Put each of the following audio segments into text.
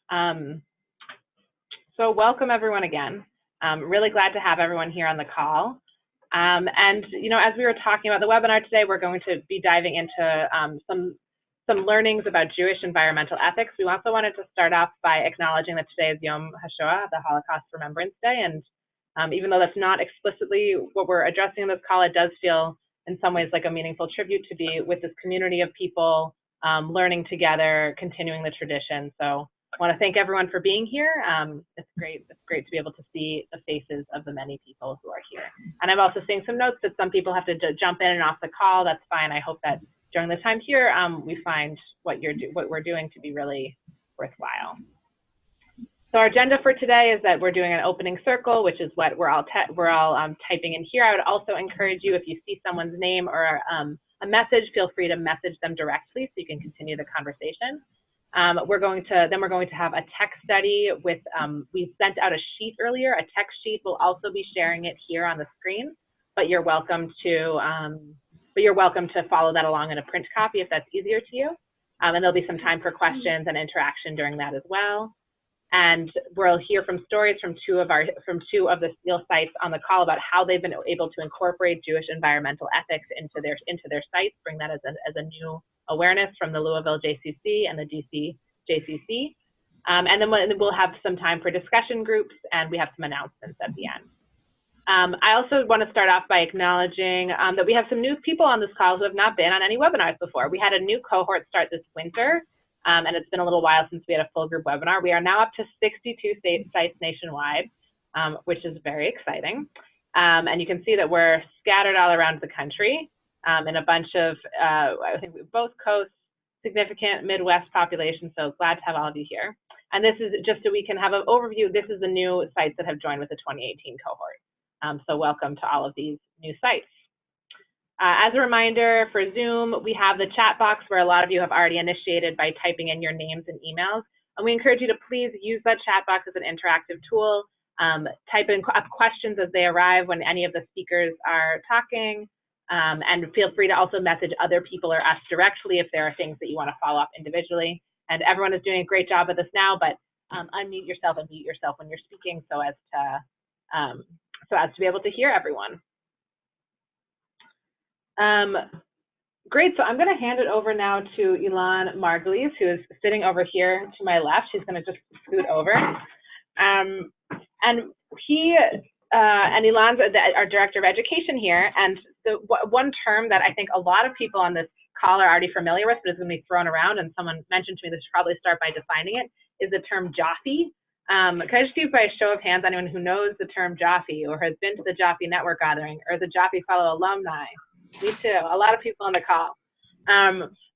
Um, so welcome everyone again. Really glad to have everyone here on the call. And as we were talking about the webinar today, we're going to be diving into some learnings about Jewish environmental ethics. We also wanted to start off by acknowledging that today is Yom HaShoah, the Holocaust Remembrance Day, and even though that's not explicitly what we're addressing in this call, it does feel in some ways like a meaningful tribute to be with this community of people, learning together, continuing the tradition. So I want to thank everyone for being here. It's great to be able to see the faces of the many people who are here. And I'm also seeing some notes that some people have to jump in and off the call. That's fine. I hope that during the time here, we find what we're doing to be really worthwhile. So our agenda for today is that we're doing an opening circle, which is what we're all typing in here. I would also encourage you, if you see someone's name or a message, feel free to message them directly so you can continue the conversation. We're going to have a tech study with, we sent out a sheet earlier, a text sheet. We'll also be sharing it here on the screen, but you're welcome to follow that along in a print copy if that's easier to you. And there'll be some time for questions and interaction during that as well. And we'll hear from stories from two of the steel sites on the call about how they've been able to incorporate Jewish environmental ethics into their sites, bring that as a new awareness from the Louisville JCC and the DC JCC. And then we'll have some time for discussion groups, and we have some announcements at the end. I also want to start off by acknowledging that we have some new people on this call who have not been on any webinars before. We had a new cohort start this winter, and it's been a little while since we had a full group webinar. We are now up to 62 sites nationwide, which is very exciting. And you can see that we're scattered all around the country in a bunch of, I think both coasts, significant Midwest population, so glad to have all of you here. And this is just so we can have an overview. This is the new sites that have joined with the 2018 cohort. So welcome to all of these new sites. As a reminder for Zoom, we have the chat box where a lot of you have already initiated by typing in your names and emails. And we encourage you to please use that chat box as an interactive tool. Type in questions as they arrive when any of the speakers are talking. And feel free to also message other people or us directly if there are things that you want to follow up individually. And everyone is doing a great job of this now, but unmute yourself and mute yourself when you're speaking so as to be able to hear everyone. Great, so I'm going to hand it over now to Elan Margulies, who is sitting over here to my left. She's going to just scoot over. And Elan's our Director of Education here, and the one term that I think a lot of people on this call are already familiar with, but is going to be thrown around, and someone mentioned to me, this should probably start by defining it, is the term Jaffe. Can I just see by a show of hands anyone who knows the term Jaffe or has been to the Jaffe Network Gathering or the Jaffe Fellow alumni? Me too, a lot of people on the call.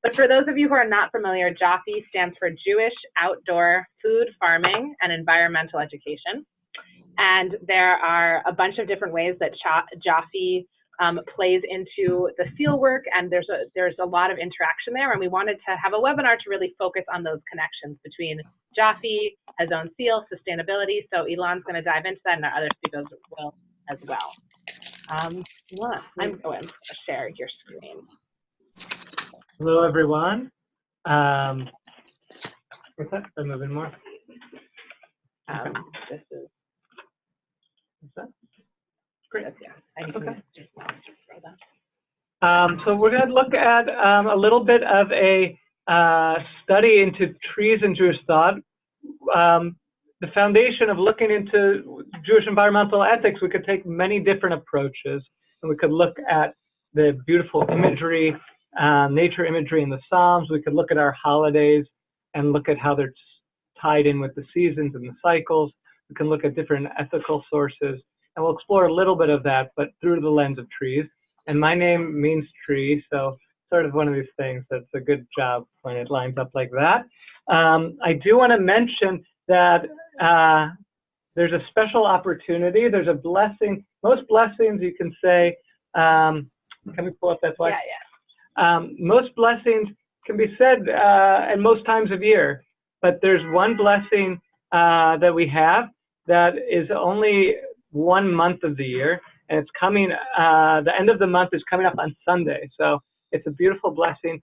But for those of you who are not familiar, Jaffe stands for Jewish Outdoor Food, Farming, and Environmental Education. And there are a bunch of different ways that Jaffe plays into the fieldwork, and there's a lot of interaction there, and we wanted to have a webinar to really focus on those connections between Jaffe, Hazon Seal, sustainability. So Elan's going to dive into that, and our other speakers will as well. I'm going to share your screen. Hello, everyone. What's that? I'm moving more. This is. What's that? Great. Yeah, I need to just throw that. So we're going to look at a little bit of a study into trees and Jewish thought. The foundation of looking into Jewish environmental ethics, we could take many different approaches, and we could look at the beautiful imagery, nature imagery in the Psalms. We could look at our holidays and look at how they're tied in with the seasons and the cycles. We can look at different ethical sources, and we'll explore a little bit of that, but through the lens of trees. And my name means tree, so sort of one of these things that's a good job when it lines up like that. I do want to mention that there's a special opportunity. There's a blessing. Most blessings, you can say, can we pull up that slide? Yeah. Most blessings can be said at most times of year, but there's one blessing that we have that is only 1 month of the year, and it's coming, the end of the month is coming up on Sunday. So it's a beautiful blessing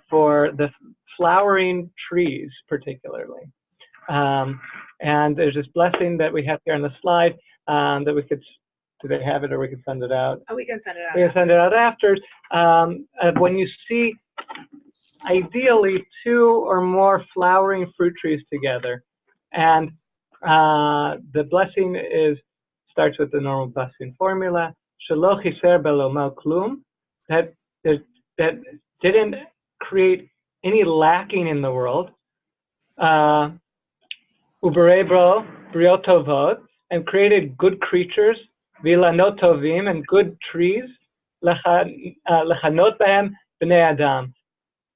for the flowering trees, particularly. And there's this blessing that we have here on the slide that we could, do they have it or we can send it out? Oh, we can send it out. We can send it out after. When you see ideally 2 or more flowering fruit trees together, and the blessing starts with the normal blessing formula, Shelo chiser belo mal klum, that didn't create any lacking in the world, uberei bro briot tovot, and created good creatures, vilanot tovim, and good trees, lechanot behem bnei adam,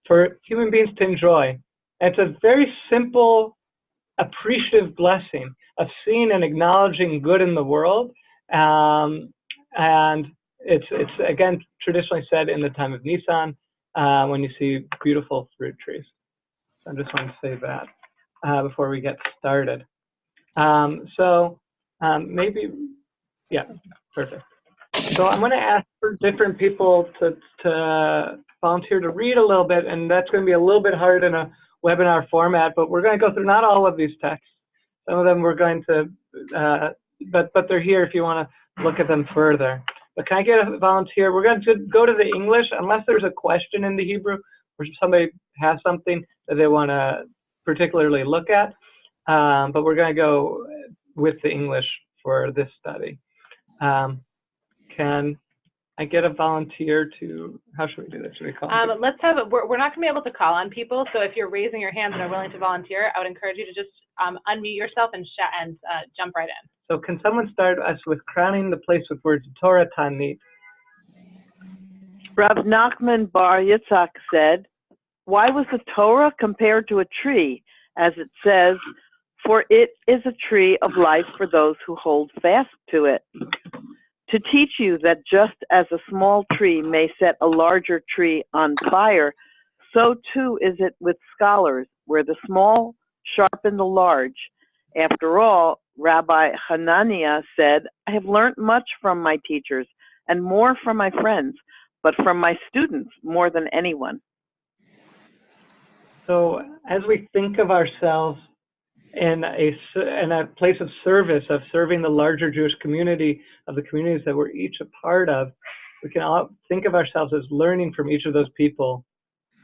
for human beings to enjoy. And it's a very simple, appreciative blessing of seeing and acknowledging good in the world. And it's again traditionally said in the time of Nisan when you see beautiful fruit trees. So I just want to say that before we get started. Maybe, yeah, perfect. So I'm going to ask for different people to volunteer to read a little bit, and that's going to be a little bit hard in a webinar format, but we're going to go through not all of these texts. Some of them we're going to, but they're here if you want to look at them further. But can I get a volunteer? We're going to go to the English, unless there's a question in the Hebrew, or somebody has something that they want to particularly look at. But we're going to go with the English for this study. Can I get a volunteer to, how should we do this? Should we call let's have, we're not going to be able to call on people, so if you're raising your hands and are willing to volunteer, I would encourage you to just unmute yourself and jump right in. So can someone start us with crowning the place with words Torah Tanit? Rav Nachman Bar Yitzhak said, why was the Torah compared to a tree, as it says, for it is a tree of life for those who hold fast to it? To teach you that just as a small tree may set a larger tree on fire, so too is it with scholars, where the small sharpen the large. After all, Rabbi Hananiah said, I have learned much from my teachers and more from my friends, but from my students more than anyone. So as we think of ourselves in a place of service, of serving the larger Jewish community, of the communities that we're each a part of, we can all think of ourselves as learning from each of those people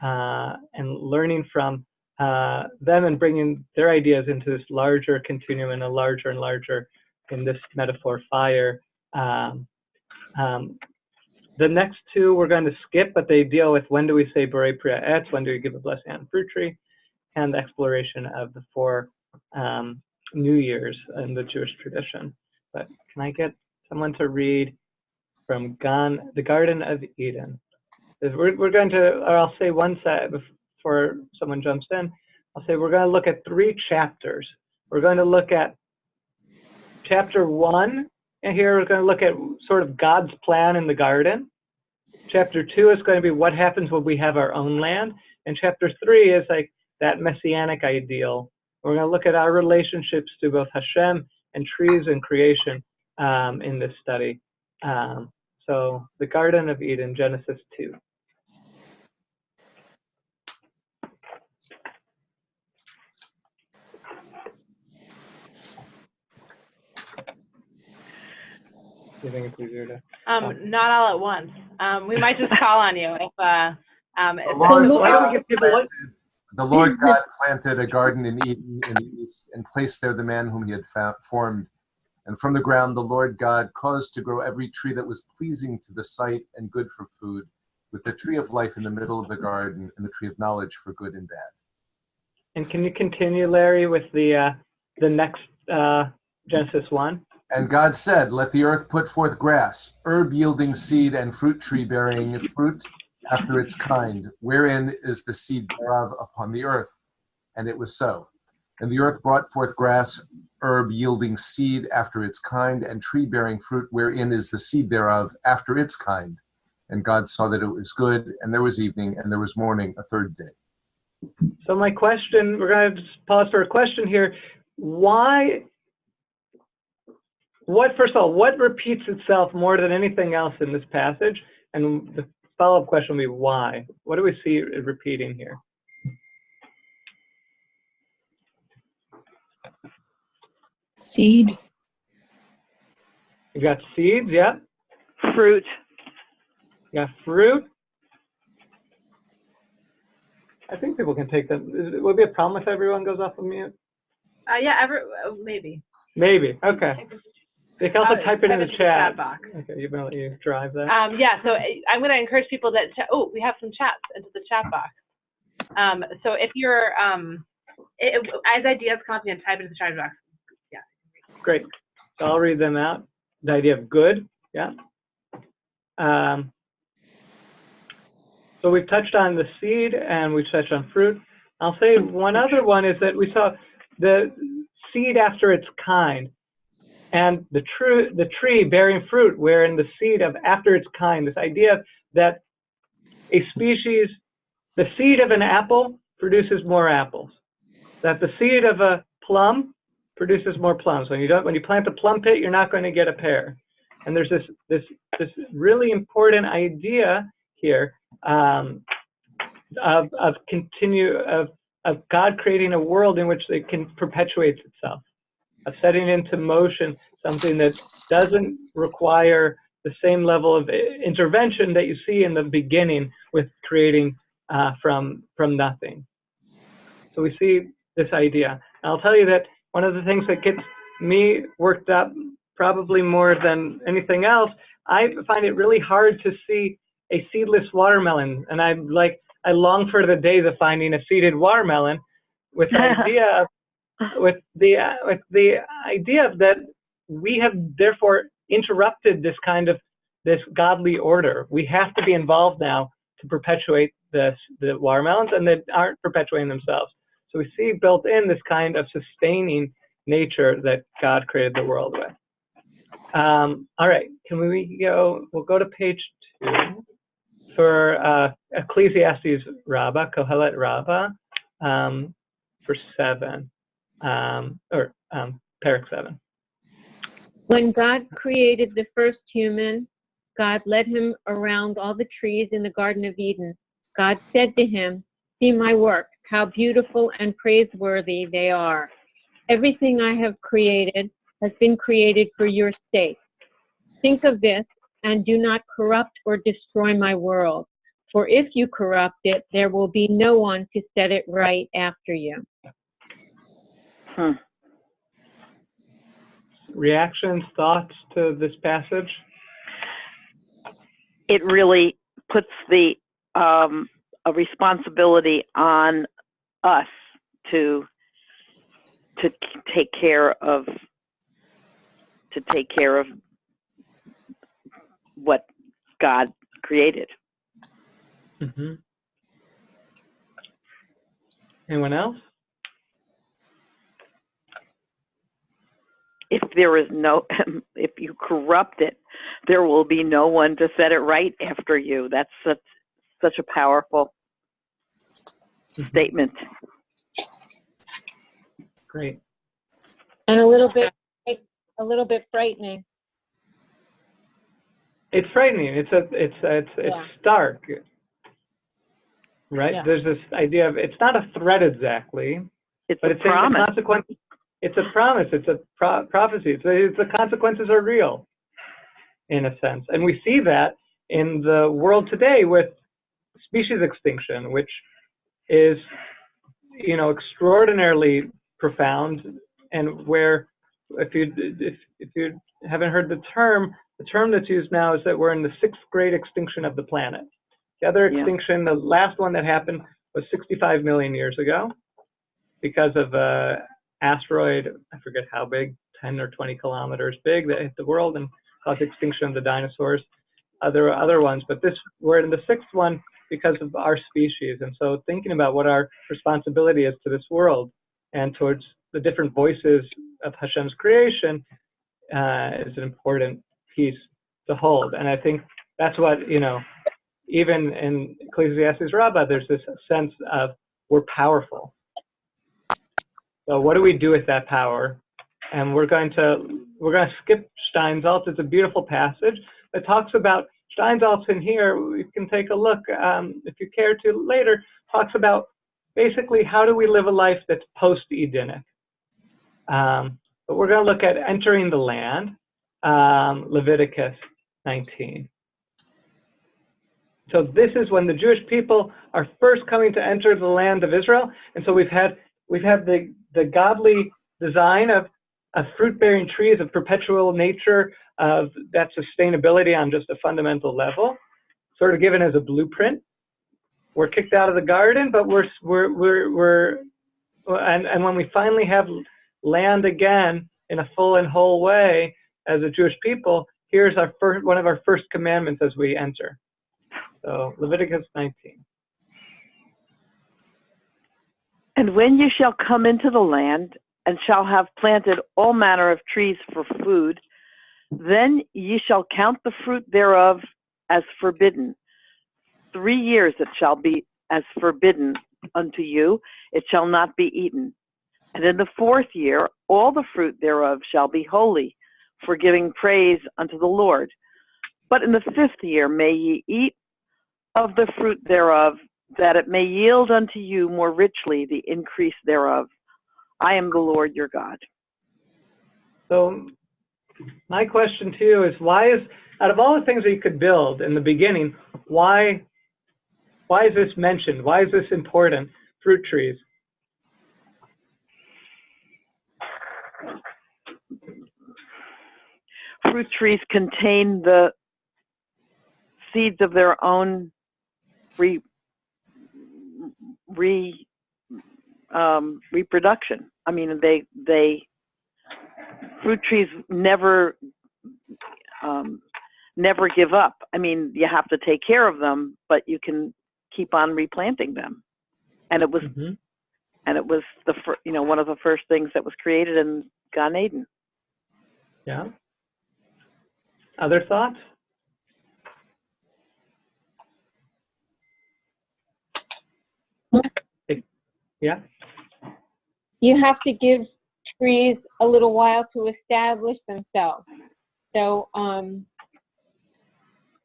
and learning from them and bringing their ideas into this larger continuum and a larger and larger, in this metaphor, fire. The next two we're going to skip, but they deal with when do we say Borei Priya Etz, when do we give a blessing on fruit tree, and the exploration of the 4 New Years in the Jewish tradition. But can I get someone to read from the Garden of Eden? We're going to, or I'll say one set before someone jumps in. I'll say we're going to look at 3 chapters. We're going to look at chapter 1, and here we're going to look at sort of God's plan in the garden. Chapter 2 is going to be what happens when we have our own land. And chapter 3 is like that messianic ideal. We're going to look at our relationships to both Hashem and trees and creation in this study. So the Garden of Eden, Genesis 2. Do you think it's easier to? Not all at once. We might just call on you if. The Lord God planted a garden in Eden in the east and placed there the man whom he had formed. And from the ground the Lord God caused to grow every tree that was pleasing to the sight and good for food, with the tree of life in the middle of the garden and the tree of knowledge for good and bad. And can you continue, Larry, with the next Genesis 1? And God said, let the earth put forth grass, herb yielding seed, and fruit tree bearing fruit after its kind, wherein is the seed thereof upon the earth. And it was so. And the earth brought forth grass, herb yielding seed after its kind, and tree bearing fruit, wherein is the seed thereof after its kind. And God saw that it was good, and there was evening, and there was morning, a 3rd day. So my question, we're going to just pause for a question here. First of all, what repeats itself more than anything else in this passage? And the follow-up question will be why? What do we see repeating here? Seed. You got seeds, yeah. Fruit. You got fruit. I think people can take them. Would it be a problem if everyone goes off of mute? Yeah, maybe. Maybe. Okay. They can also type it in the chat. Box. Okay, you're gonna let you drive that. Yeah. So I'm going to encourage people that. We have some chats into the chat box. So if you're as ideas come up, you can type it into the chat box. Yeah. Great. So I'll read them out. The idea of good. Yeah. So we've touched on the seed and we've touched on fruit. I'll say one other one is that we saw the seed after its kind, and the tree bearing fruit, wherein the seed of after its kind. This idea that a species, the seed of an apple produces more apples. That the seed of a plum produces more plums. When you plant a plum pit, you're not going to get a pear. And there's this really important idea here of God creating a world in which it can perpetuate itself, of setting into motion something that doesn't require the same level of intervention that you see in the beginning with creating from nothing. So we see this idea. And I'll tell you that one of the things that gets me worked up probably more than anything else, I find it really hard to see a seedless watermelon, and I long for the days of finding a seeded watermelon, with the idea that we have therefore interrupted this godly order. We have to be involved now to perpetuate the watermelons, and they aren't perpetuating themselves. So we see built in this kind of sustaining nature that God created the world with. All right, we'll go to page 2 for Ecclesiastes Rabbah, Kohelet Rabbah, for 7, Parak 7. When God created the first human, God led him around all the trees in the Garden of Eden. God said to him, "See my work, how beautiful and praiseworthy they are. Everything I have created has been created for your sake. Think of this and do not corrupt or destroy my world. For if you corrupt it, there will be no one to set it right after you." Reactions, thoughts to this passage? It really puts a responsibility on us to take care of what God created. Mm-hmm. Anyone else? If you corrupt it, there will be no one to set it right after you. That's such a powerful statement. Great. And a little bit frightening. It's frightening. It's stark, right? Yeah. There's this idea of it's not a threat exactly, but it's saying the consequences. It's a promise. It's a prophecy. The consequences are real, in a sense, and we see that in the world today with species extinction, which is, extraordinarily profound, and where if you haven't heard the term that's used now is that we're in the 6th great extinction of the planet. The other extinction, the last one that happened, was 65 million years ago because of asteroid, I forget how big, 10 or 20 kilometers big, that hit the world and caused the extinction of the dinosaurs. Other ones, but we're in the 6th one because of our species. And so thinking about what our responsibility is to this world and towards the different voices of Hashem's creation is an important piece to hold. And I think that's what, even in Ecclesiastes Rabbah, there's this sense of we're powerful. So what do we do with that power? And we're going to skip Steinsaltz. It's a beautiful passage that talks about Steinsaltz in here. We can take a look if you care to later. Talks about basically how do we live a life that's post-Edenic. but we're going to look at entering the land, Leviticus 19. So this is when the Jewish people are first coming to enter the land of Israel, and so we've had the godly design of fruit-bearing trees, of perpetual nature, of that sustainability on just a fundamental level, sort of given as a blueprint. We're kicked out of the garden, but and when we finally have land again in a full and whole way as a Jewish people, here's our one of our first commandments as we enter. So Leviticus 19. And when you shall come into the land, and shall have planted all manner of trees for food, then ye shall count the fruit thereof as forbidden. 3 years it shall be as forbidden unto you, it shall not be eaten. And in the 4th year all the fruit thereof shall be holy, for giving praise unto the Lord. But in the 5th year may ye eat of the fruit thereof, that it may yield unto you more richly the increase thereof. I am the Lord your God. So my question to you is, why is, out of all the things that you could build in the beginning, why is this mentioned? Why is this important? Fruit trees. Fruit trees contain the seeds of their own reproduction. I mean, fruit trees never give up. I mean, you have to take care of them, but you can keep on replanting them. And it was, one of the first things that was created in Gan Eden. Yeah. Other thoughts? Yeah. You have to give trees a little while to establish themselves. So I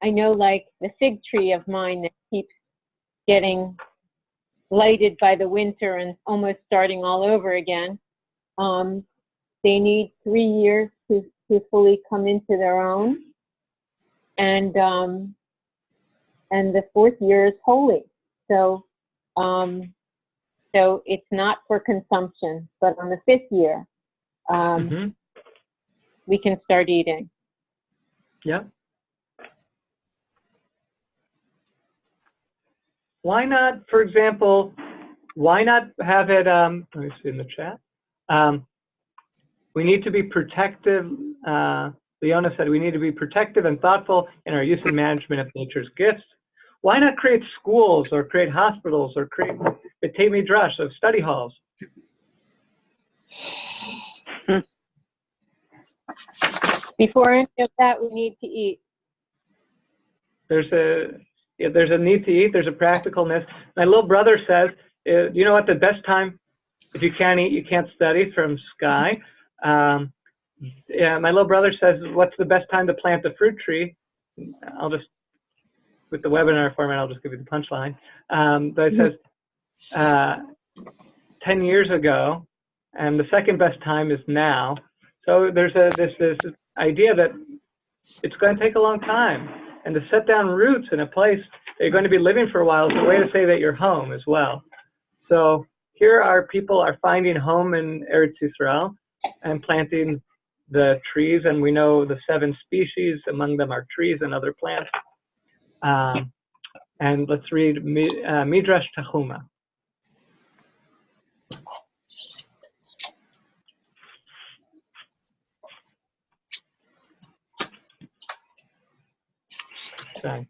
know, like the fig tree of mine that keeps getting blighted by the winter and almost starting all over again. They need 3 years to fully come into their own, and the 4th year is holy. So so it's not for consumption, but on the 5th year, we can start eating. Yeah. Why not, for example, why not have it, let me see in the chat. We need to be protective, Leona said, we need to be protective and thoughtful in our use and management of nature's gifts. Why not create schools or create hospitals or create B'tei Midrash, of study halls? Before any of that, we need to eat. There's a need to eat. There's a practicalness. My little brother says, you know what, the best time, if you can't eat, you can't study, from Sky. Yeah, my little brother says, what's the best time to plant a fruit tree? I'll just, with the webinar format, I'll just give you the punchline. But it says 10 years ago, and the second best time is now. So there's this idea that it's going to take a long time, and to set down roots in a place that you're going to be living for a while is a way to say that you're home as well. So here our people are finding home in Eretz Yisrael and planting the trees, and we know the 7 species, among them are trees and other plants. And let's read Midrash Tahuma. Okay.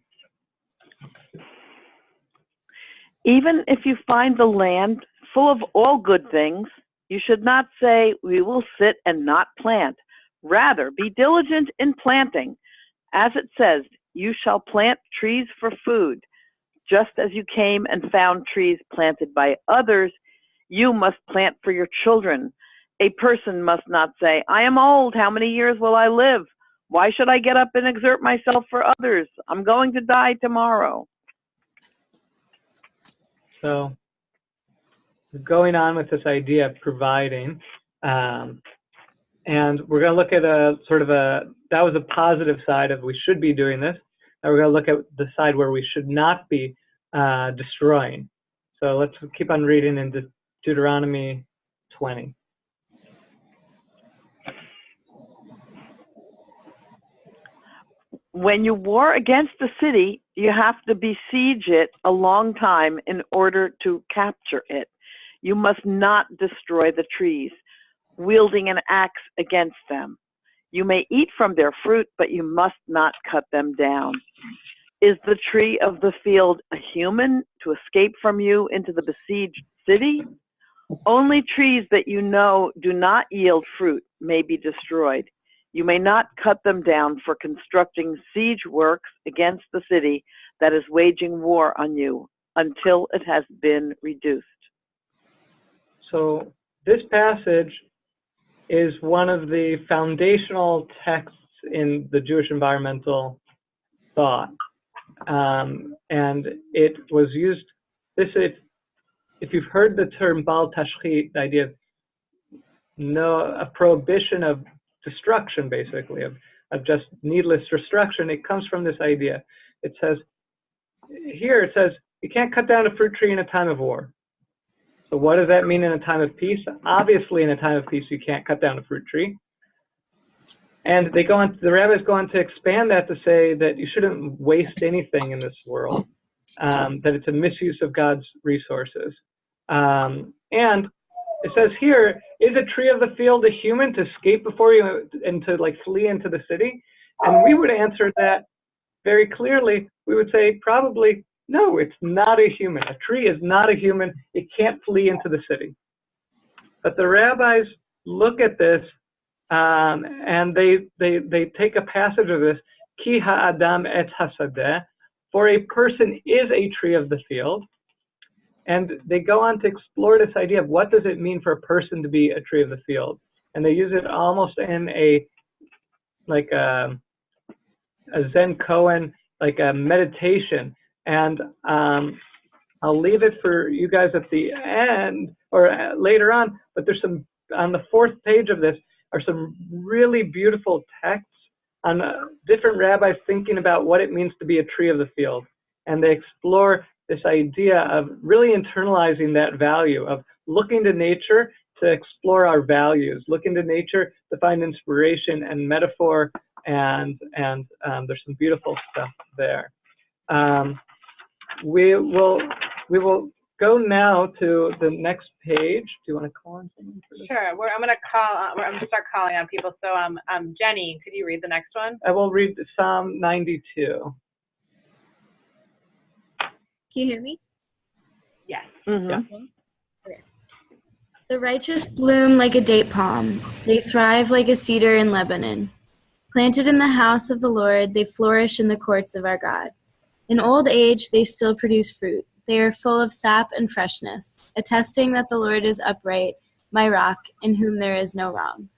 Even if you find the land full of all good things, you should not say, we will sit and not plant. Rather, be diligent in planting. As it says, you shall plant trees for food. Just as you came and found trees planted by others, you must plant for your children. A person must not say, I am old, how many years will I live? Why should I get up and exert myself for others? I'm going to die tomorrow. So going on with this idea of providing, and And we're going to look at that was a positive side of we should be doing this. Now we're going to look at the side where we should not be destroying. So let's keep on reading in Deuteronomy 20. When you war against the city, you have to besiege it a long time in order to capture it. You must not destroy the trees, wielding an axe against them. You may eat from their fruit, but you must not cut them down. Is the tree of the field a human to escape from you into the besieged city? Only trees that you know do not yield fruit may be destroyed. You may not cut them down for constructing siege works against the city that is waging war on you until it has been reduced. So this passage is one of the foundational texts in the Jewish environmental thought. And it was used, if you've heard the term Bal Tashchit, the idea of a prohibition of destruction, basically, of just needless destruction, it comes from this idea. It says, you can't cut down a fruit tree in a time of war. So what does that mean in a time of peace? Obviously, in a time of peace, you can't cut down a fruit tree. And the rabbis go on to expand that to say that you shouldn't waste anything in this world, that it's a misuse of God's resources. And it says here, is a tree of the field a human to escape before you and to flee into the city? And we would answer that very clearly. We would say probably, no, it's not a human. A tree is not a human. It can't flee into the city. But the rabbis look at this and they take a passage of this, Ki ha'adam etz hasadeh, for a person is a tree of the field. And they go on to explore this idea of what does it mean for a person to be a tree of the field. And they use it almost in a Zen koan, like a meditation. And I'll leave it for you guys at the end or later on, but there's on the 4th page of this are some really beautiful texts on different rabbis thinking about what it means to be a tree of the field. And they explore this idea of really internalizing that value of looking to nature to explore our values, looking to nature to find inspiration and metaphor, and there's some beautiful stuff there. We will go now to the next page. Do you want to call on someone for this? Sure. I'm going to start calling on people. So, Jenny, could you read the next one? I will read Psalm 92. Can you hear me? Yes. Mm-hmm. Yeah. Okay. The righteous bloom like a date palm. They thrive like a cedar in Lebanon. Planted in the house of the Lord, they flourish in the courts of our God. In old age, they still produce fruit. They are full of sap and freshness, attesting that the Lord is upright, my rock, in whom there is no wrong.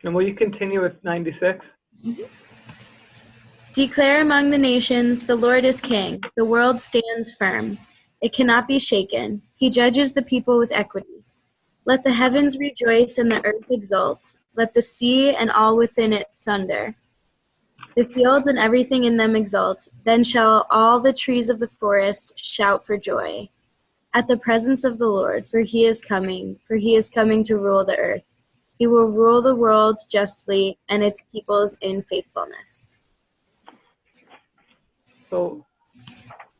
And will you continue with 96? Mm-hmm. Declare among the nations, the Lord is king. The world stands firm. It cannot be shaken. He judges the people with equity. Let the heavens rejoice and the earth exult. Let the sea and all within it thunder. The fields and everything in them exult. Then shall all the trees of the forest shout for joy at the presence of the Lord, for he is coming to rule the earth. He will rule the world justly and its peoples in faithfulness. So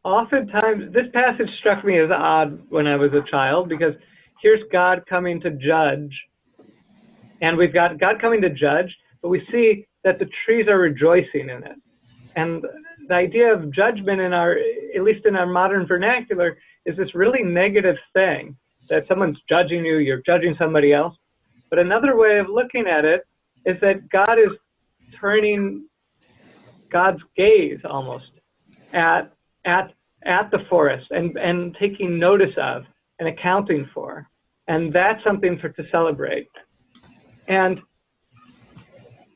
oftentimes, this passage struck me as odd when I was a child, because here's God coming to judge, and we've got God coming to judge, but we see that the trees are rejoicing in it. And the idea of judgment at least in our modern vernacular, is this really negative thing, that someone's judging you, you're judging somebody else. But another way of looking at it is that God is turning God's gaze almost at the forest and taking notice of and accounting for. And that's something to celebrate. And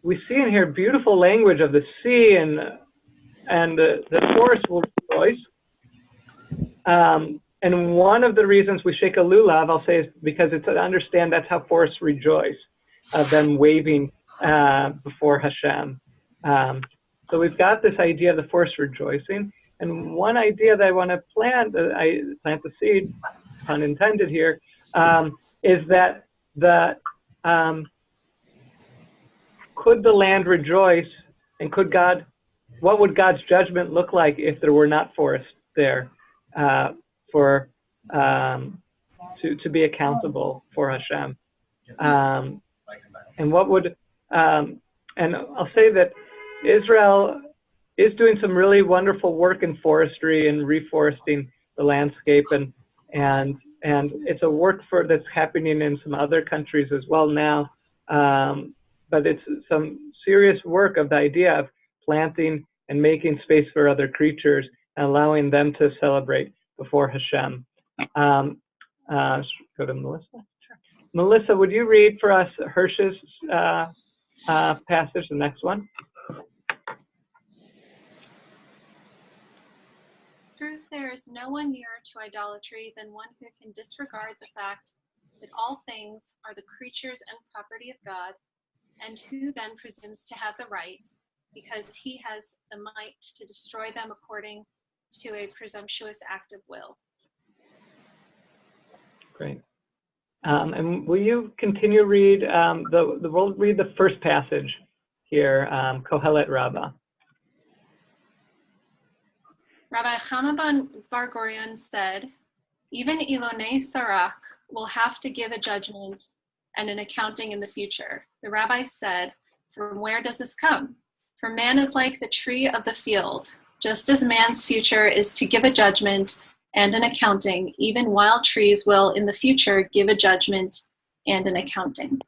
we see in here beautiful language of the sea and the forest will rejoice. And one of the reasons we shake a lulav, I'll say, is because it's to understand that's how forests rejoice. of them waving before Hashem. So we've got this idea of the forest rejoicing. And one idea that I want to plant the seed, pun intended here, is that could the land rejoice, and what would God's judgment look like if there were not forest there to be accountable for Hashem? And what would, and I'll say that Israel is doing some really wonderful work in forestry and reforesting the landscape, and it's a work that's happening in some other countries as well now. But it's some serious work of the idea of planting and making space for other creatures and allowing them to celebrate before Hashem. Go to Melissa. Sure. Melissa, would you read for us Hirsch's passage, the next one? Truth, there is no one nearer to idolatry than one who can disregard the fact that all things are the creatures and property of God, and who then presumes to have the right, because he has the might to destroy them according to a presumptuous act of will. Great. And will you continue read, we'll read the first passage here, Kohelet Rabbah. Rabbi Chama Bar Gurion said, even Ilonei Sarak will have to give a judgment and an accounting in the future. The rabbi said, from where does this come? For man is like the tree of the field. Just as man's future is to give a judgment and an accounting, even wild trees will in the future give a judgment and an accounting.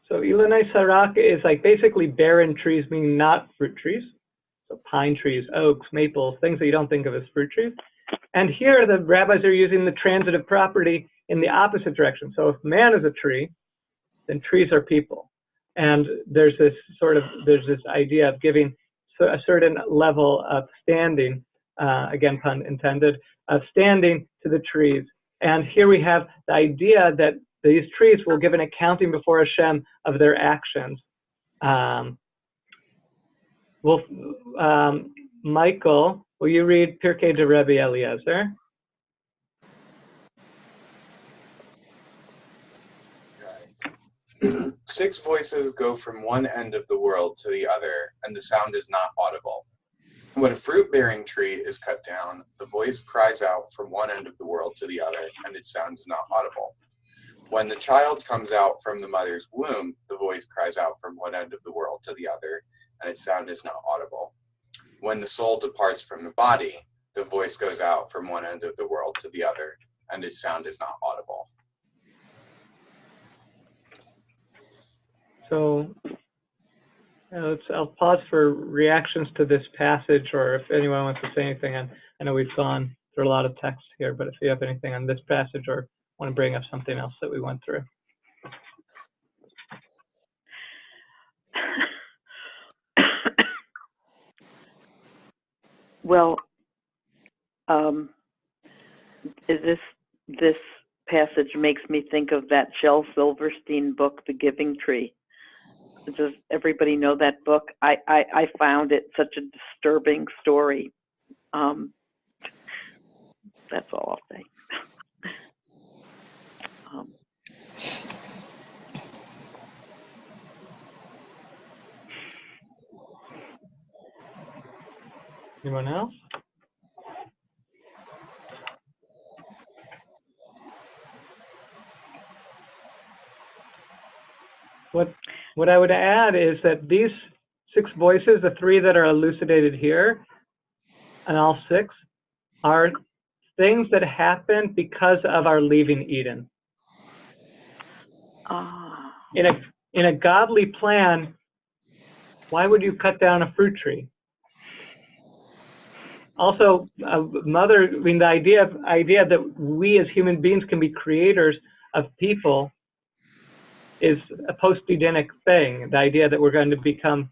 So Ilonei Sarak is like basically barren trees, meaning not fruit trees. So pine trees, oaks, maples, things that you don't think of as fruit trees. And here the rabbis are using the transitive property in the opposite direction. So if man is a tree, then trees are people. And there's this idea of giving a certain level of standing, again, pun intended, of standing to the trees. And here we have the idea that these trees will give an accounting before Hashem of their actions. Michael, will you read Pirkei de Rebbe Eliezer? Six voices go from one end of the world to the other, and the sound is not audible. When a fruit-bearing tree is cut down, the voice cries out from one end of the world to the other, and its sound is not audible. When the child comes out from the mother's womb, the voice cries out from one end of the world to the other, and its sound is not audible. When the soul departs from the body, the voice goes out from one end of the world to the other, and its sound is not audible. So I'll pause for reactions to this passage, or if anyone wants to say anything. I know we've gone through a lot of text here, but if you have anything on this passage or want to bring up something else that we went through. Well, this passage makes me think of that Shel Silverstein book, The Giving Tree. Does everybody know that book? I found it such a disturbing story. That's all I'll say. Anyone else? What I would add is that these six voices, the three that are elucidated here, and all six, are things that happen because of our leaving Eden. In a godly plan, why would you cut down a fruit tree? Also, the idea that we as human beings can be creators of people is a post-Edenic thing. The idea that we're going to become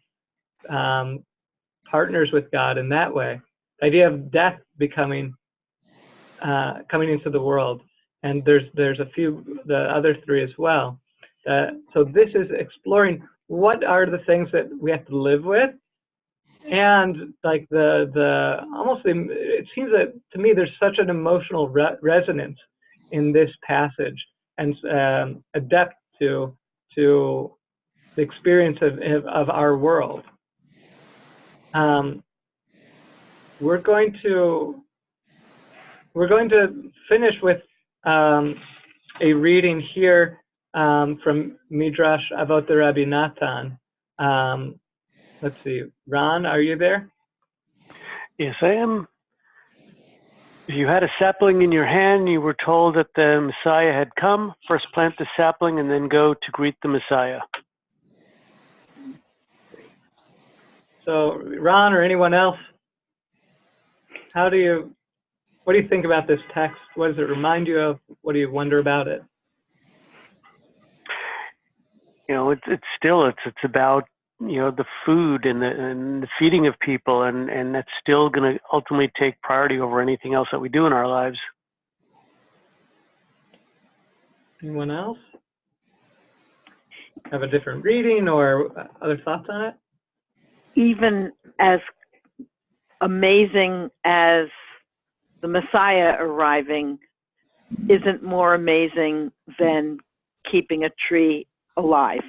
partners with God in that way. The idea of death coming into the world, and there's a few, the other three as well. So this is exploring what are the things that we have to live with, and like it seems that to me there's such an emotional resonance in this passage, and a depth to the experience of our world. We're going to finish with a reading here from Midrash Avot Rabbi Natan. Let's see, Ron, are you there? Yes, I am. If you had a sapling in your hand, you were told that the Messiah had come. First plant the sapling and then go to greet the Messiah. So, Ron or anyone else, what do you think about this text? What does it remind you of? What do you wonder about it? You know, it's about, you know, the food and the feeding of people, and that's still going to ultimately take priority over anything else that we do in our lives. Anyone else have a different reading or other thoughts on it? Even as amazing as the Messiah arriving isn't more amazing than keeping a tree alive.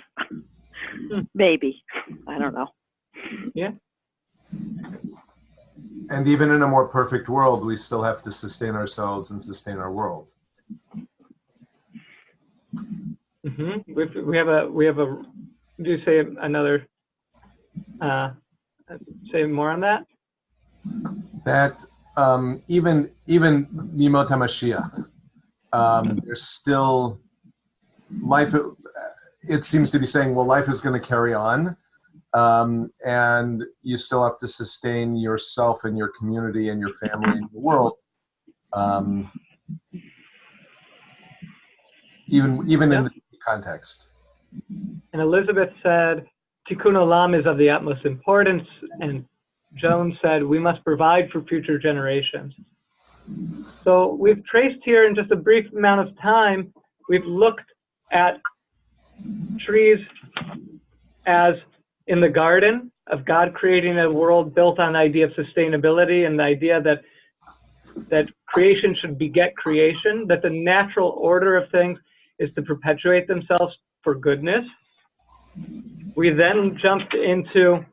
Maybe. I don't know. Yeah. And even in a more perfect world, we still have to sustain ourselves and sustain our world. Mm-hmm. We have a. Do you say another? Say more on that. That even Mimot HaMashiach, there's still life. It seems to be saying, well, life is going to carry on, and you still have to sustain yourself and your community and your family and your world. Even in the context. And Elizabeth said, Tikkun Olam is of the utmost importance, and Joan said, we must provide for future generations. So we've traced here in just a brief amount of time, we've looked at trees as in the garden of God creating a world built on the idea of sustainability and the idea that creation should beget creation, that the natural order of things is to perpetuate themselves for goodness. We then jumped into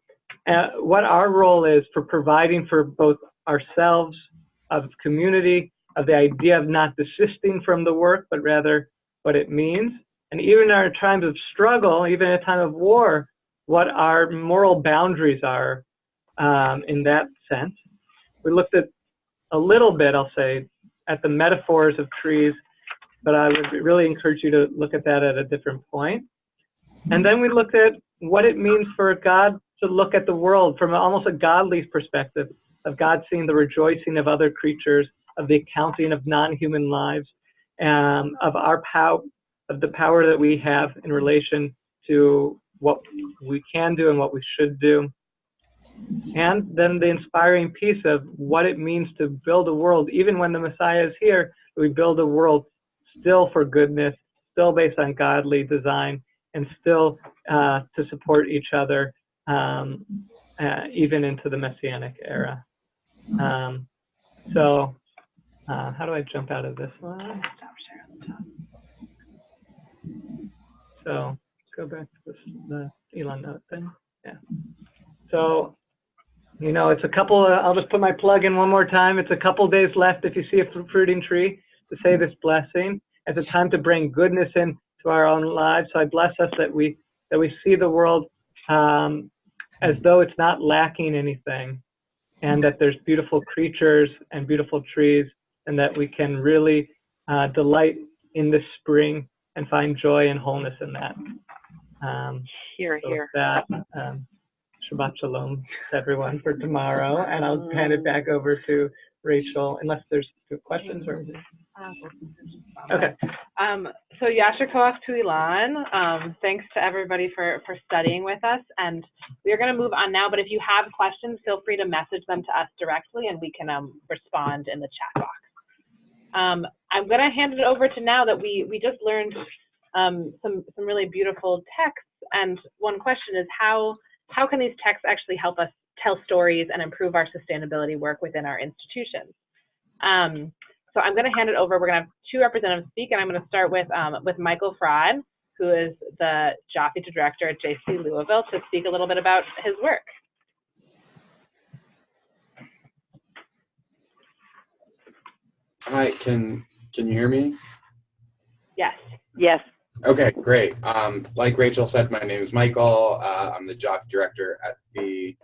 what our role is for providing for both ourselves, of community, of the idea of not desisting from the work, but rather what it means. And even in our times of struggle, even in a time of war, what our moral boundaries are in that sense. We looked at a little bit, I'll say, at the metaphors of trees, but I would really encourage you to look at that at a different point. And then we looked at what it means for God to look at the world from almost a godly perspective, of God seeing the rejoicing of other creatures, of the accounting of non-human lives, of our power, of the power that we have in relation to what we can do and what we should do. And then the inspiring piece of what it means to build a world, even when the Messiah is here, we build a world still for goodness, still based on godly design, and still to support each other, even into the Messianic era. So how do I jump out of this one? So go back to the Elan note thing. Yeah. So, you know, it's a couple, I'll just put my plug in one more time. It's a couple days left if you see a fruiting tree to say this blessing. It's a time to bring goodness into our own lives. So I bless us that we see the world as though it's not lacking anything, and that there's beautiful creatures and beautiful trees, and that we can really delight in this spring and find joy and wholeness in that. Here. That, Shabbat Shalom to everyone for tomorrow, and I'll hand it back over to Rachel, unless there's questions or anything. Okay. So Yasher Koach to Elan. Thanks to everybody for studying with us, and we are going to move on now, but if you have questions, feel free to message them to us directly, and we can respond in the chat box. I'm going to hand it over to now that we just learned some really beautiful texts. And one question is how can these texts actually help us tell stories and improve our sustainability work within our institutions? So I'm going to hand it over. We're going to have two representatives speak, and I'm going to start with Michael Fraud, who is the Jaffe Director at JC Louisville, to speak a little bit about his work. Hi, can you hear me? Yes. Yes. Okay, great. Like Rachel said, my name is Michael. I'm the Jaffe Director at the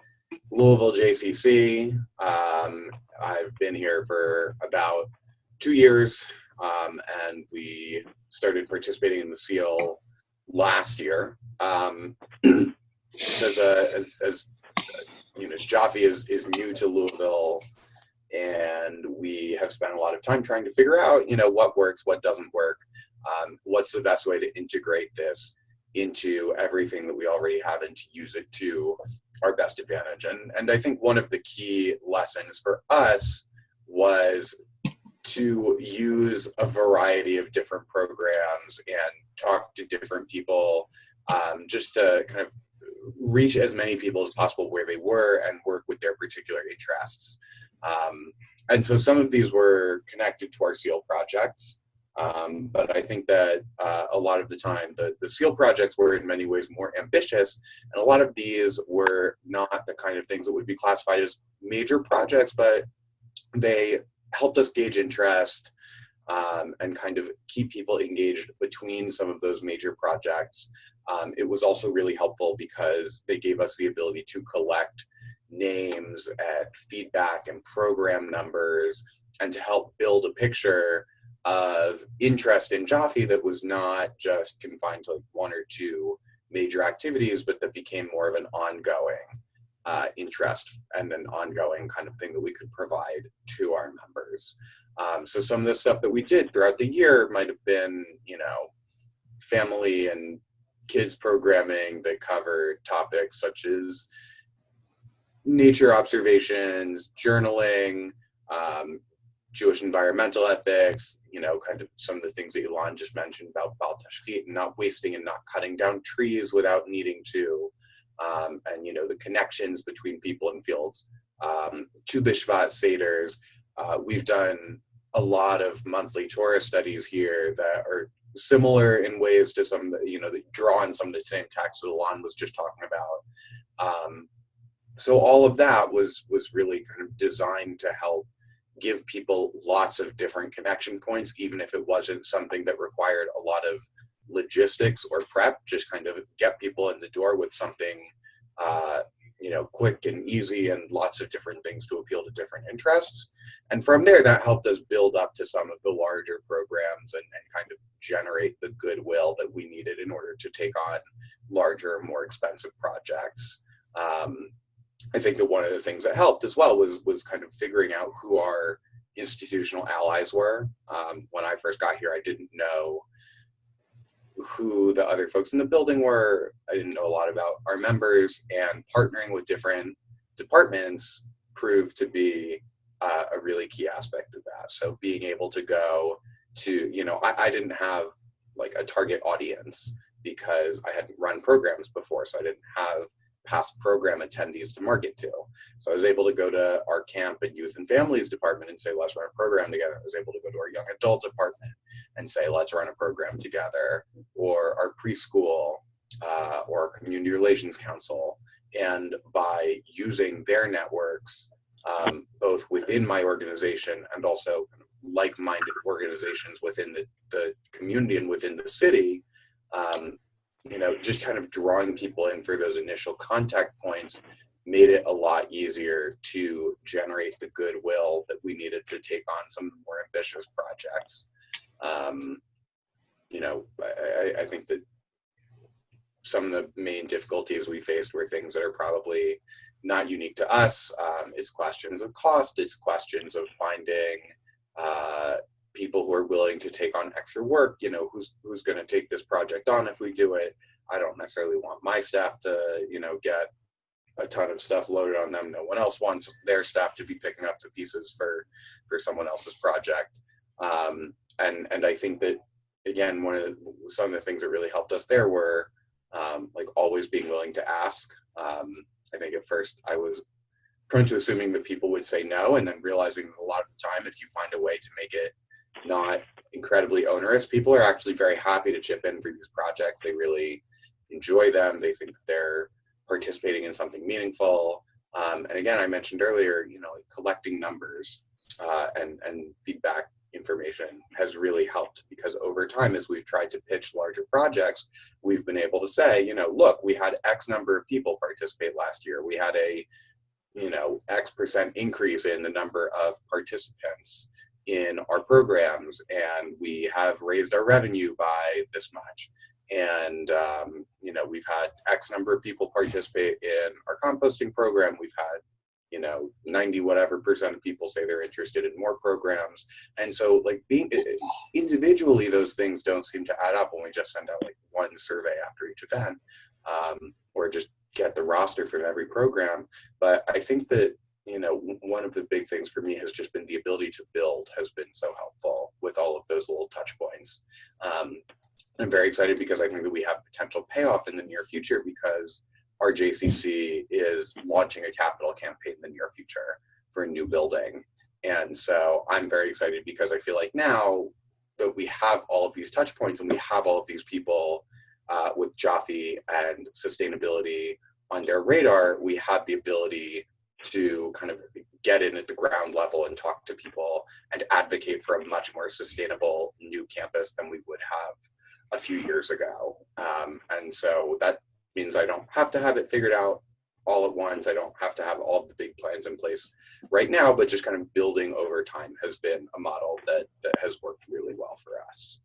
Louisville JCC. I've been here for about 2 years, and we started participating in the SEAL last year. As you know, Jaffe is new to Louisville, and we have spent a lot of time trying to figure out, you know, what works, what doesn't work, what's the best way to integrate this into everything that we already have and to use it to our best advantage. And I think one of the key lessons for us was to use a variety of different programs and talk to different people, just to kind of reach as many people as possible where they were and work with their particular interests. And so some of these were connected to our SEAL projects, but I think that a lot of the time the SEAL projects were in many ways more ambitious, and a lot of these were not the kind of things that would be classified as major projects, but they helped us gauge interest and kind of keep people engaged between some of those major projects. It was also really helpful because they gave us the ability to collect names and feedback and program numbers, and to help build a picture of interest in Jaffe that was not just confined to like 1 or 2 major activities, but that became more of an ongoing interest and an ongoing kind of thing that we could provide to our members. So some of the stuff that we did throughout the year might have been, you know, family and kids programming that covered topics such as nature observations, journaling, Jewish environmental ethics, you know, kind of some of the things that Elan just mentioned about Bal Tashchit and not wasting and not cutting down trees without needing to, and, you know, the connections between people and fields. Tu B'Shvat Seders, we've done a lot of monthly Torah studies here that are similar in ways to some, you know, that draw on some of the same texts that Elan was just talking about. So all of that was really kind of designed to help give people lots of different connection points, even if it wasn't something that required a lot of logistics or prep, just kind of get people in the door with something, you know, quick and easy and lots of different things to appeal to different interests. And from there, that helped us build up to some of the larger programs and kind of generate the goodwill that we needed in order to take on larger, more expensive projects. I think that one of the things that helped as well was kind of figuring out who our institutional allies were. When I first got here, I didn't know who the other folks in the building were. I didn't know a lot about our members, and partnering with different departments proved to be a really key aspect of that. So being able to go to, you know, I didn't have like a target audience because I hadn't run programs before, so I didn't have past program attendees to market to. So I was able to go to our camp and youth and families department and say, let's run a program together. I was able to go to our young adult department and say, let's run a program together, or our preschool or our community relations council. And by using their networks, both within my organization and also like-minded organizations within the community and within the city, you know, just kind of drawing people in for those initial contact points made it a lot easier to generate the goodwill that we needed to take on some more ambitious projects. You know, I think that some of the main difficulties we faced were things that are probably not unique to us. It's questions of cost, it's questions of finding people who are willing to take on extra work. You know, who's going to take this project on if we do it? I don't necessarily want my staff to, you know, get a ton of stuff loaded on them. No one else wants their staff to be picking up the pieces for someone else's project. And I think that again, some of the things that really helped us there were like always being willing to ask. I think at first I was prone to assuming that people would say no, and then realizing that a lot of the time, if you find a way to make it not incredibly onerous, people are actually very happy to chip in for these projects. They really enjoy them. They think they're participating in something meaningful. And again, I mentioned earlier, like collecting numbers and feedback information has really helped, because over time, as we've tried to pitch larger projects, we've been able to say, look, we had X number of people participate last year. We had a X% increase in the number of participants in our programs, and we have raised our revenue by this much. And, we've had X number of people participate in our composting program. We've had, 90 whatever % of people say they're interested in more programs. And so like being individually, those things don't seem to add up when we just send out like one survey after each event, or just get the roster from every program. But I think that, one of the big things for me has just been the ability to build has been so helpful with all of those little touch points. I'm very excited because I think that we have potential payoff in the near future, because our JCC is launching a capital campaign in the near future for a new building. And so I'm very excited because I feel like now that we have all of these touch points and we have all of these people with Jaffe and sustainability on their radar, we have the ability to kind of get in at the ground level and talk to people and advocate for a much more sustainable new campus than we would have a few years ago. And so that means I don't have to have it figured out all at once. I don't have to have all the big plans in place right now, but just kind of building over time has been a model that has worked really well for us.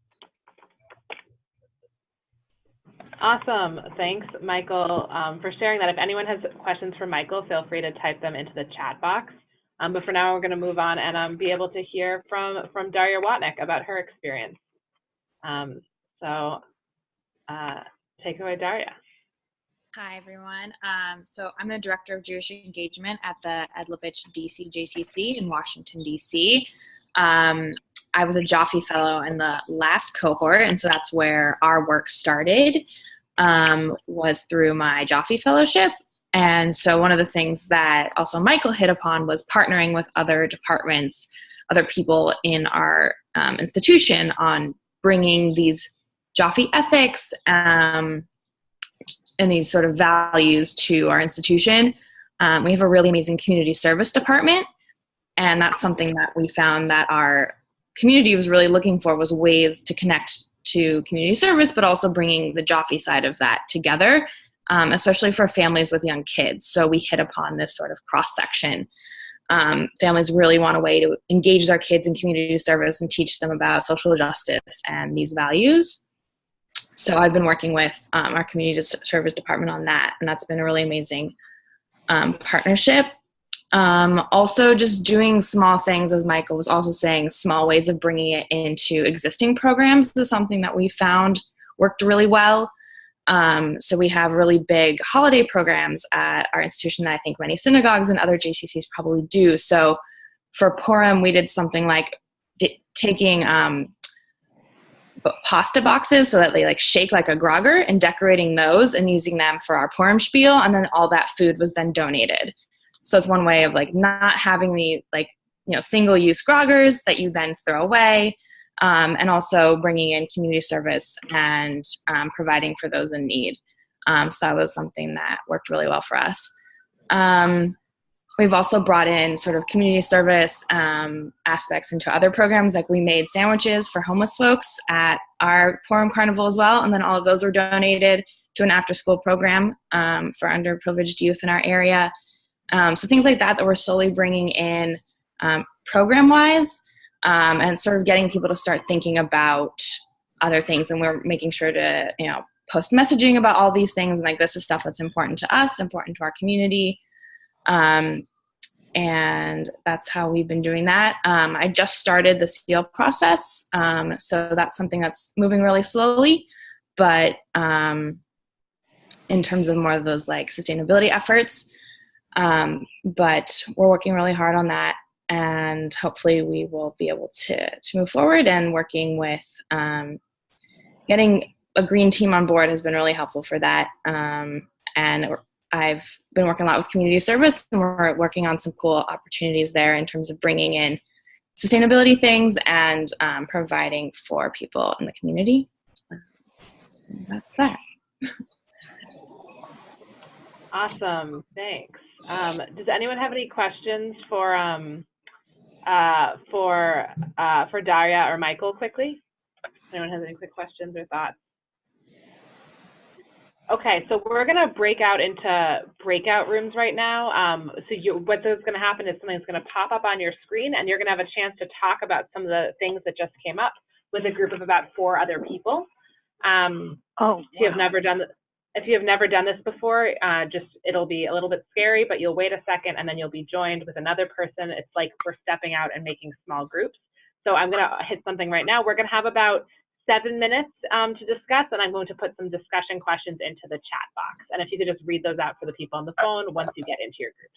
Awesome. Thanks, Michael, for sharing that. If anyone has questions for Michael, feel free to type them into the chat box. But for now, we're going to move on and be able to hear from Daria Watnick about her experience. Take it away, Daria. Hi, everyone. So I'm the Director of Jewish Engagement at the Edlovich DC JCC in Washington, D.C. I was a Jaffe Fellow in the last cohort, and so that's where our work started, was through my Jaffe Fellowship. And so one of the things that also Michael hit upon was partnering with other departments, other people in our institution on bringing these Jaffe ethics and these sort of values to our institution. We have a really amazing community service department, and that's something that we found that our community was really looking for, was ways to connect to community service, but also bringing the Jaffe side of that together, especially for families with young kids. So we hit upon this sort of cross-section. Families really want a way to engage their kids in community service and teach them about social justice and these values. So I've been working with our community service department on that, and that's been a really amazing partnership. Also just doing small things, as Michael was also saying, small ways of bringing it into existing programs is something that we found worked really well. So we have really big holiday programs at our institution that I think many synagogues and other JCCs probably do. So for Purim, we did something like taking pasta boxes so that they like shake like a grogger, and decorating those and using them for our Purim spiel, and then all that food was then donated. So it's one way of like not having the single-use groggers that you then throw away, and also bringing in community service and providing for those in need. So that was something that worked really well for us. We've also brought in sort of community service aspects into other programs. Like we made sandwiches for homeless folks at our Purim Carnival as well, and then all of those were donated to an after-school program for underprivileged youth in our area. So things like that we're slowly bringing in program-wise, and sort of getting people to start thinking about other things. And we're making sure to, post messaging about all these things. And like, this is stuff that's important to us, important to our community. And that's how we've been doing that. I just started the seal process. So that's something that's moving really slowly, but in terms of more of those like sustainability efforts. But we're working really hard on that, and hopefully we will be able to move forward, and working with getting a green team on board has been really helpful for that. And I've been working a lot with community service, and we're working on some cool opportunities there in terms of bringing in sustainability things and providing for people in the community. So that's that. Awesome, thanks. Does anyone have any questions for Daria or Michael quickly? Anyone has any quick questions or thoughts? Okay, so we're gonna break out into breakout rooms right now. What's gonna happen is something's gonna pop up on your screen, and you're gonna have a chance to talk about some of the things that just came up with a group of about 4 other people. If you have never done this before, it'll be a little bit scary, but you'll wait a second and then you'll be joined with another person. It's like we're stepping out and making small groups. So I'm gonna hit something right now. We're gonna have about 7 minutes to discuss, and I'm going to put some discussion questions into the chat box. And if you could just read those out for the people on the phone once you get into your group.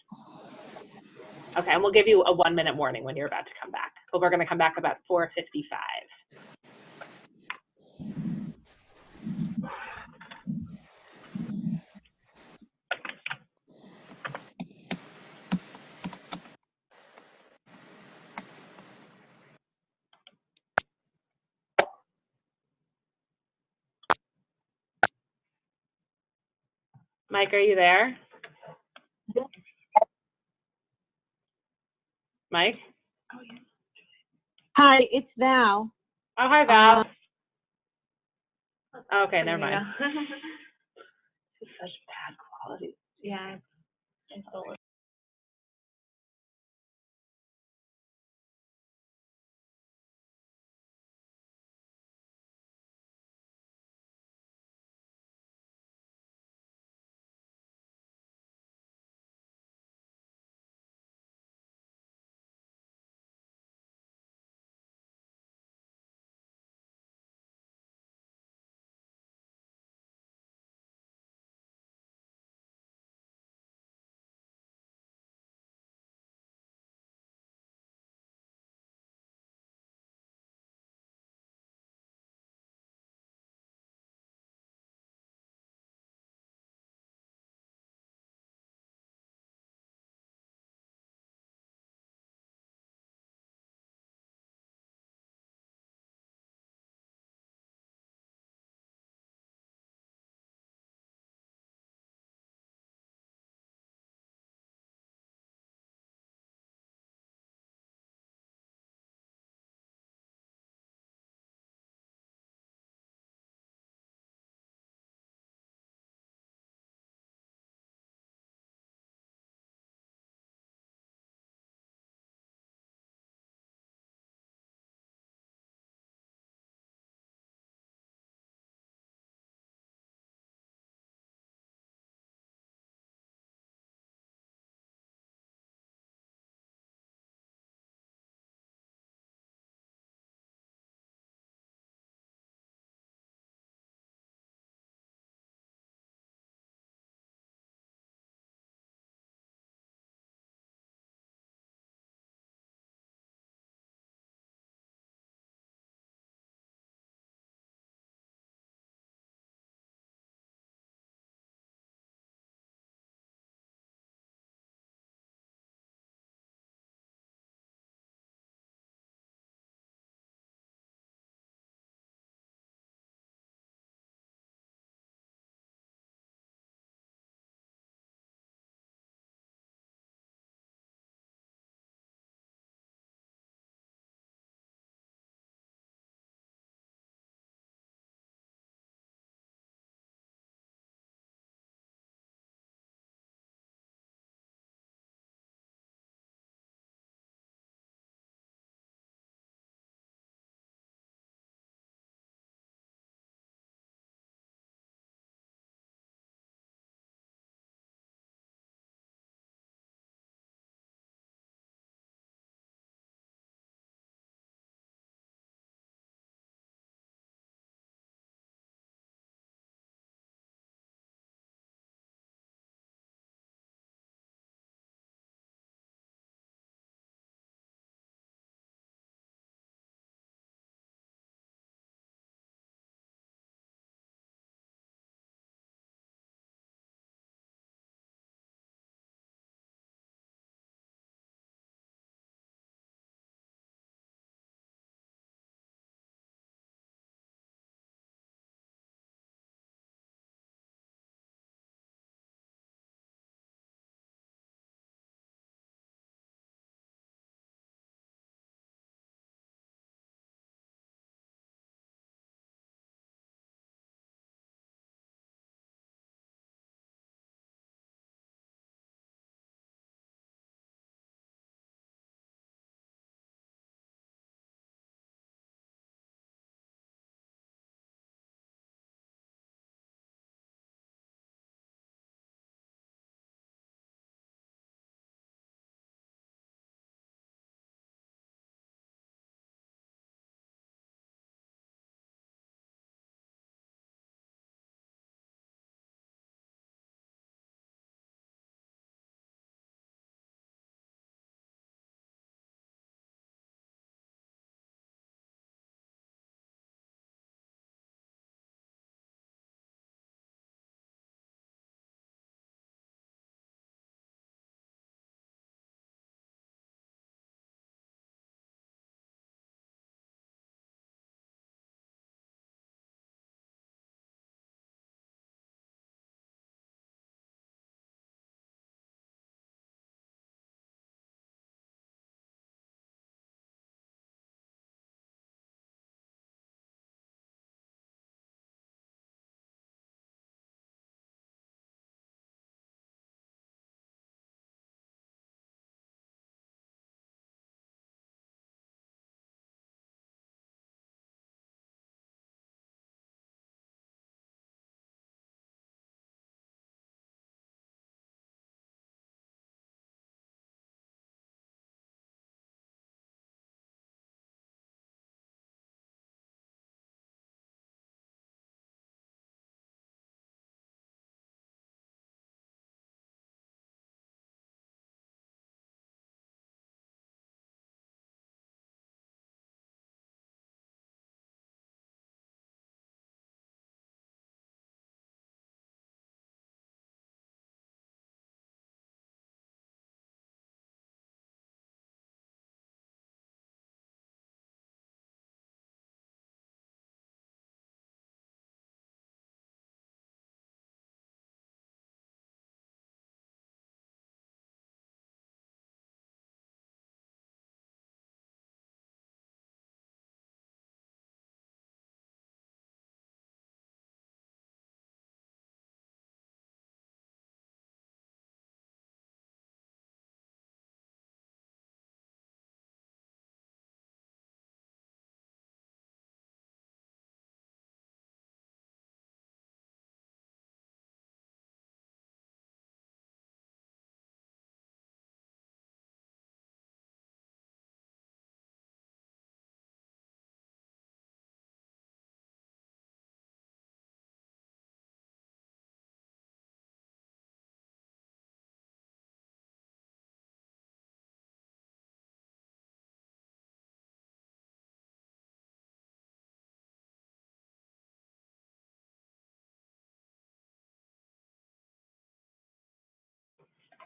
Okay, and we'll give you a 1-minute warning when you're about to come back. But we're gonna come back about 4:55. Mike, are you there? Mike? Hi, it's Val. Oh, hi, Val. Okay, never mind. This is such bad quality. Yeah, it's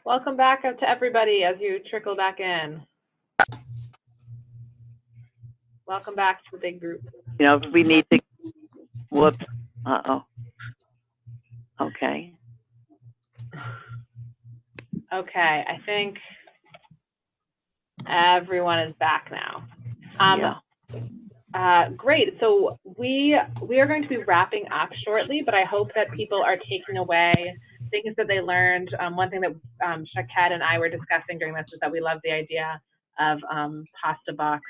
Welcome back up to everybody as you trickle back in. Welcome back to the big group. You know, if we need to, whoops, uh-oh. Okay. Okay, I think everyone is back now. Great. So we are going to be wrapping up shortly, but I hope that people are taking away things that they learned. One thing that Shaked and I were discussing during this is that we love the idea of pasta box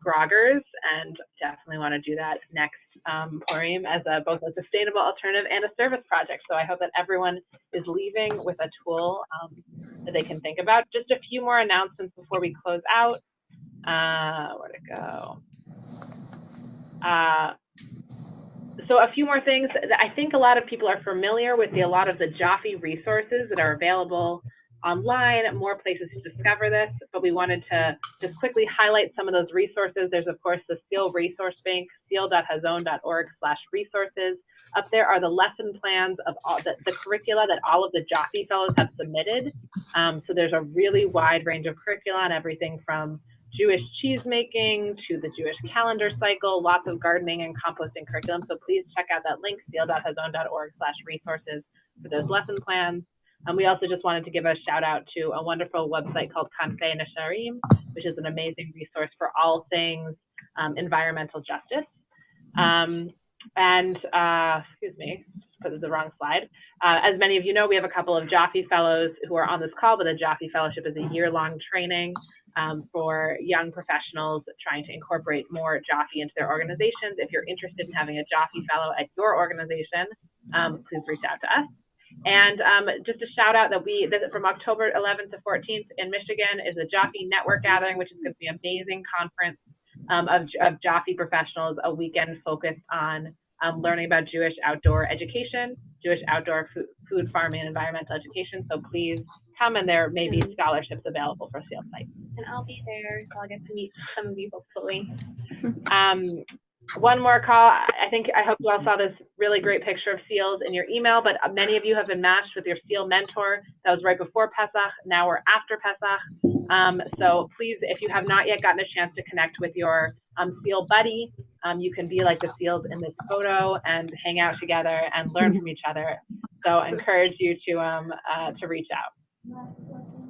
groggers, and definitely want to do that next Purim as both a sustainable alternative and a service project. So I hope that everyone is leaving with a tool that they can think about. Just a few more announcements before we close out. Where'd it go? So a few more things. I think a lot of people are familiar with a lot of the Jaffe resources that are available online, more places to discover this, but we wanted to just quickly highlight some of those resources. There's of course the Seal Resource Bank, seal.hazon.org/resources. Up there are the lesson plans of all the curricula that all of the Jaffe Fellows have submitted. So there's a really wide range of curricula on everything from Jewish cheese making to the Jewish calendar cycle, lots of gardening and composting curriculum. So please check out that link, seal.hazon.org/resources for those lesson plans. We also just wanted to give a shout out to a wonderful website called Kanfei Nesharim, which is an amazing resource for all things environmental justice. Excuse me, put it the wrong slide. As many of you know, we have a couple of Jaffe Fellows who are on this call, but the Jaffe Fellowship is a year-long training for young professionals trying to incorporate more Jaffe into their organizations. If you're interested in having a Jaffe Fellow at your organization, please reach out to us. And just a shout out that from October 11th to 14th in Michigan is a Jaffe Network Gathering, which is going to be an amazing conference of Jaffe professionals, a weekend focused on learning about Jewish outdoor education, Jewish outdoor food farming and environmental education. So please come, and there may be scholarships available for Seal Site. And I'll be there, so I'll get to meet some of you hopefully. One more call. I hope you all saw this really great picture of seals in your email, but many of you have been matched with your seal mentor. That was right before Pesach. Now we're after Pesach. So please, if you have not yet gotten a chance to connect with your seal buddy, you can be like the seals in this photo and hang out together and learn from each other. So I encourage you to reach out.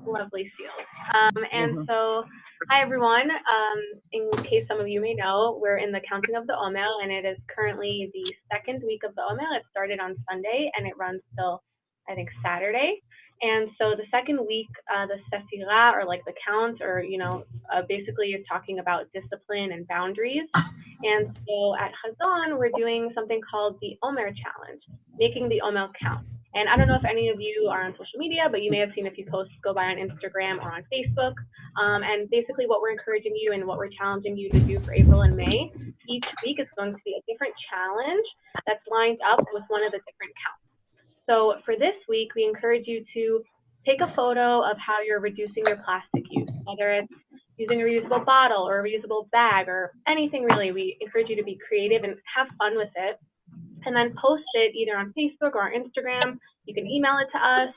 Lovely seals. So, hi everyone. In case some of you may know, we're in the counting of the Omer, and it is currently the second week of the Omer. It started on Sunday and it runs till I think Saturday. And so the second week, the Sefirah, or like the count, or basically is talking about discipline and boundaries. And so at Hazon, we're doing something called the Omer Challenge, making the Omer count. And I don't know if any of you are on social media, but you may have seen a few posts go by on Instagram or on Facebook. And basically what we're encouraging you and what we're challenging you to do for April and May, each week is going to be a different challenge that's lined up with one of the different counts. So for this week, we encourage you to take a photo of how you're reducing your plastic use, whether it's using a reusable bottle or a reusable bag or anything really. We encourage you to be creative and have fun with it. And then post it either on Facebook or on Instagram. You can email it to us,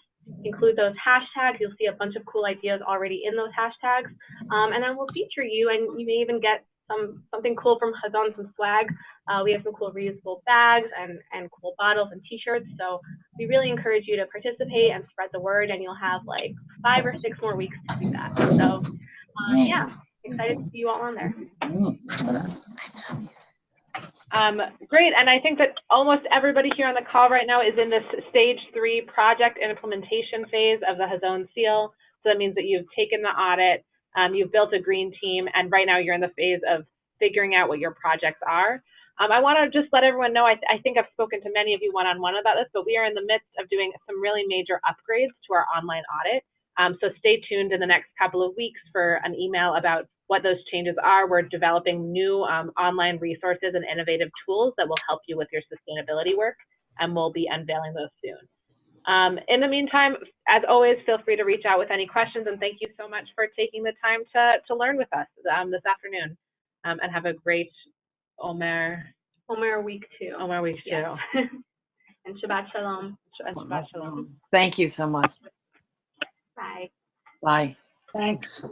include those hashtags. You'll see a bunch of cool ideas already in those hashtags. And then we'll feature you, and you may even get something cool from Hazon, some swag. We have some cool reusable bags and cool bottles and t-shirts. So we really encourage you to participate and spread the word, and you'll have like 5 or 6 more weeks to do that. So yeah, excited to see you all on there. Great, and I think that almost everybody here on the call right now is in this stage 3 project implementation phase of the Hazon Seal. So that means that you've taken the audit, you've built a green team, and right now you're in the phase of figuring out what your projects are. I want to just let everyone know, I think I've spoken to many of you one-on-one about this, but we are in the midst of doing some really major upgrades to our online audit. So stay tuned in the next couple of weeks for an email about what those changes are. We're developing new online resources and innovative tools that will help you with your sustainability work, and we'll be unveiling those soon. In the meantime, as always, feel free to reach out with any questions, and thank you so much for taking the time to learn with us this afternoon, and have a great Omer week 2. Omer week 2. Yeah. And Shabbat Shalom. Shabbat Shalom. Thank you so much. Bye. Bye. Thanks.